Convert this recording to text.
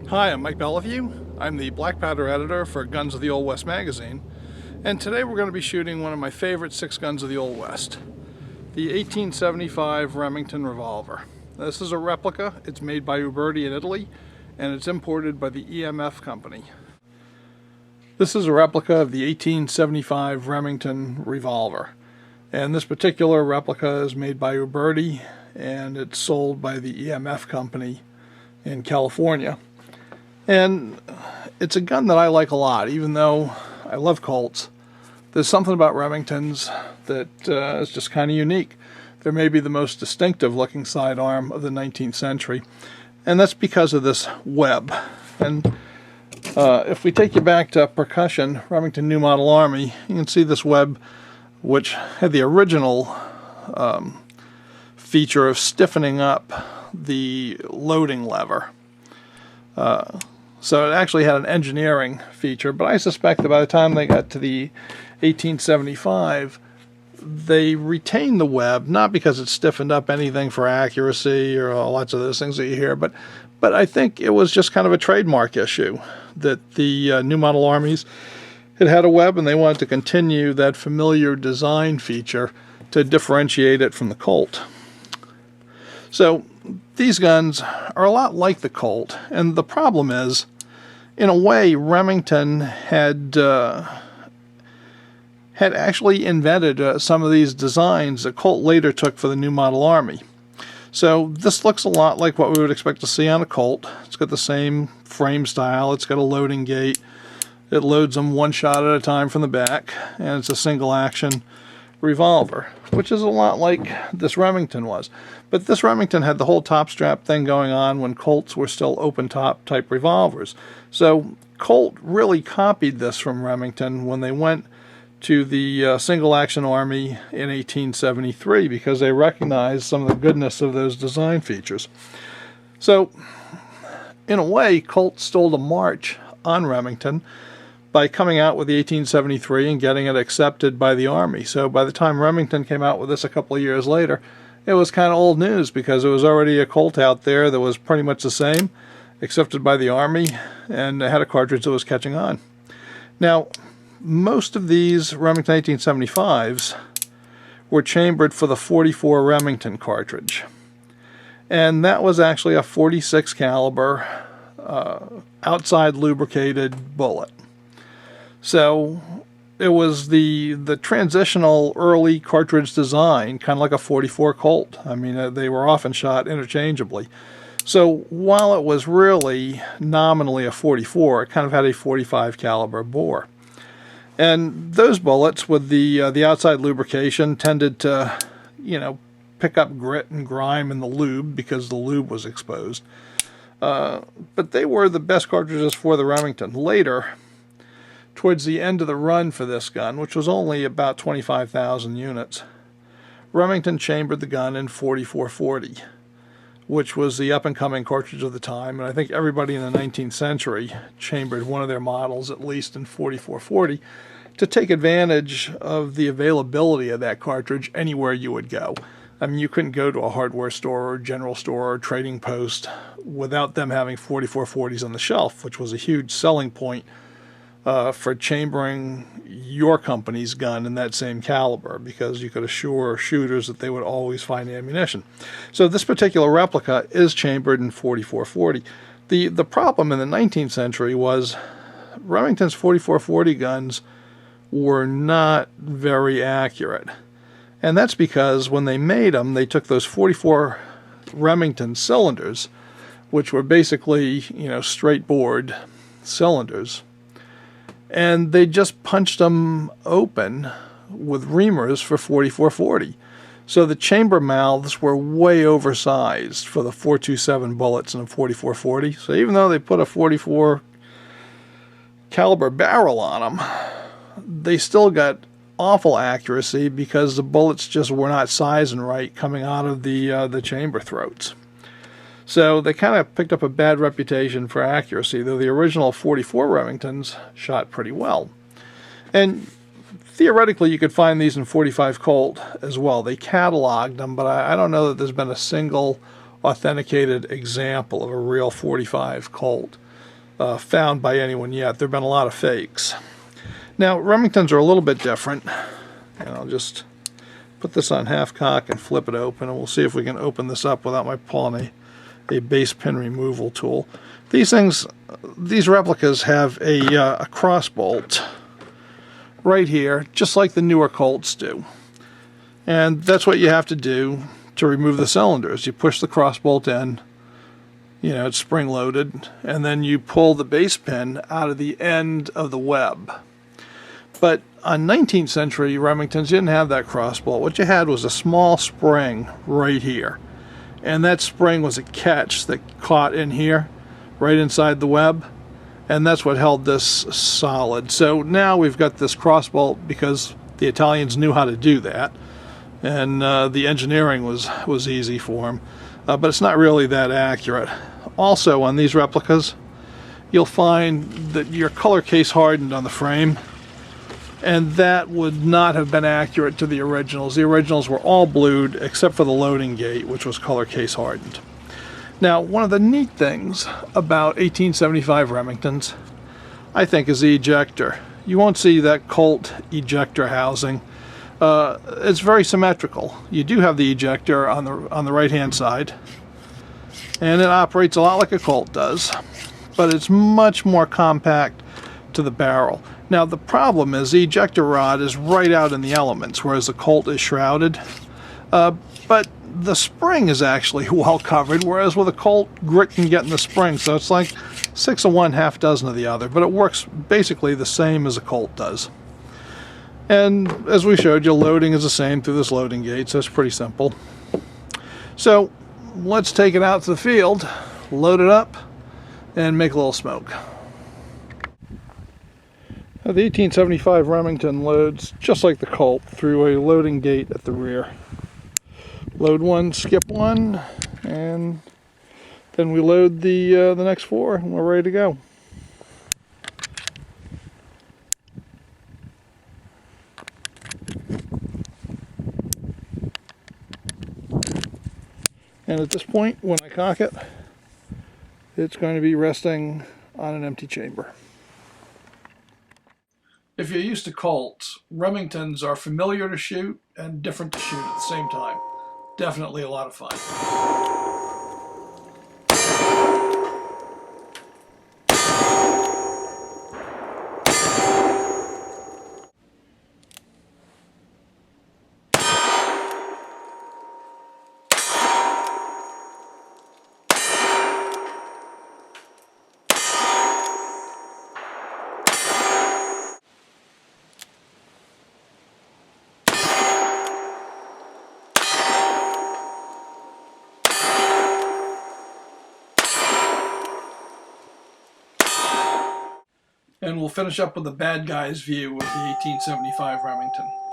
Hi, I'm Mike Bellevue. I'm the black powder editor for Guns of the Old West magazine, and today we're going to be shooting one of my favorite 6 guns of the Old West, the 1875 Remington Revolver. This is a replica. It's made by Uberti in Italy, and it's imported by the EMF company. This is a replica of the 1875 Remington Revolver, and this particular replica is made by Uberti, and it's sold by the EMF company in California. And it's a gun that I like a lot, even though I love Colts. There's something about Remingtons that is just kind of unique. They're maybe the most distinctive looking sidearm of the 19th century, and that's because of this web. And if we take you back to percussion, Remington New Model Army, you can see this web, which had the original feature of stiffening up the loading lever. So it actually had an engineering feature, but I suspect that by the time they got to the 1875, they retained the web, not because it stiffened up anything for accuracy or lots of those things that you hear, but I think it was just kind of a trademark issue that the New Model Armies had a web, and they wanted to continue that familiar design feature to differentiate it from the Colt. So these guns are a lot like the Colt, and the problem is, in a way, Remington had actually invented some of these designs that Colt later took for the New Model Army. So this looks a lot like what we would expect to see on a Colt. It's got the same frame style, it's got a loading gate, it loads them one shot at a time from the back, and it's a single action revolver, which is a lot like this Remington was. But this Remington had the whole top strap thing going on when Colts were still open top type revolvers. So Colt really copied this from Remington when they went to the single action army in 1873, because they recognized some of the goodness of those design features. So in a way, Colt stole the march on Remington by coming out with the 1873 and getting it accepted by the Army. So by the time Remington came out with this a couple of years later, it was kind of old news, because there was already a Colt out there that was pretty much the same, accepted by the Army, and had a cartridge that was catching on. Now, most of these Remington 1875s were chambered for the 44 Remington cartridge. And that was actually a 46 caliber outside lubricated bullet. So it was the transitional early cartridge design, kind of like a 44 Colt. I mean, they were often shot interchangeably. So while it was really nominally a 44, it kind of had a 45 caliber bore. And those bullets with the outside lubrication tended to, pick up grit and grime in the lube because the lube was exposed. But they were the best cartridges for the Remington. Later, towards the end of the run for this gun, which was only about 25,000 units, Remington chambered the gun in 4440, which was the up-and-coming cartridge of the time, and I think everybody in the 19th century chambered one of their models at least in 4440 to take advantage of the availability of that cartridge anywhere you would go. I mean, you couldn't go to a hardware store or general store or trading post without them having 4440s on the shelf, which was a huge selling point for chambering your company's gun in that same caliber, because you could assure shooters that they would always find ammunition. So this particular replica is chambered in 4440. The problem in the 19th century was Remington's 4440 guns were not very accurate. And that's because when they made them, they took those 44 Remington cylinders, which were basically, straight bored cylinders, and they just punched them open with reamers for 4440. So the chamber mouths were way oversized for the .427 bullets in a 4440. So even though they put a 44 caliber barrel on them, they still got awful accuracy because the bullets just were not sizing right coming out of the chamber throats. So they kind of picked up a bad reputation for accuracy, though the original 44 Remingtons shot pretty well. And theoretically, you could find these in 45 Colt as well. They cataloged them, but I don't know that there's been a single authenticated example of a real 45 Colt. found by anyone yet. There have been a lot of fakes. Now, Remingtons are a little bit different. And I'll just put this on half cock and flip it open, and we'll see if we can open this up without my pulling a base pin removal tool. These replicas have a cross bolt right here, just like the newer Colts do. And that's what you have to do to remove the cylinders. You push the cross bolt in, it's spring loaded, and then you pull the base pin out of the end of the web. But on 19th century Remingtons, you didn't have that cross bolt. What you had was a small spring right here. And that spring was a catch that caught in here, right inside the web. And that's what held this solid. So now we've got this cross bolt because the Italians knew how to do that. And the engineering was easy for them. But it's not really that accurate. Also, on these replicas, you'll find that your color case hardened on the frame. And that would not have been accurate to the originals. The originals were all blued except for the loading gate, which was color case hardened. Now, one of the neat things about 1875 Remingtons, I think, is the ejector. You won't see that Colt ejector housing. It's very symmetrical. You do have the ejector on the right-hand side, and it operates a lot like a Colt does, but it's much more compact to the barrel. Now, the problem is the ejector rod is right out in the elements, whereas the Colt is shrouded. But the spring is actually well covered, whereas with a Colt, grit can get in the spring, so it's like 6 of one, half dozen of the other. But it works basically the same as a Colt does. And as we showed you, loading is the same through this loading gate, so it's pretty simple. So let's take it out to the field, load it up, and make a little smoke. Now, the 1875 Remington loads just like the Colt through a loading gate at the rear. Load one, skip one, and then we load the next 4 and we're ready to go. And at this point, when I cock it, it's going to be resting on an empty chamber. If you're used to Colts, Remingtons are familiar to shoot and different to shoot at the same time. Definitely a lot of fun. And we'll finish up with the bad guy's view of the 1875 Remington.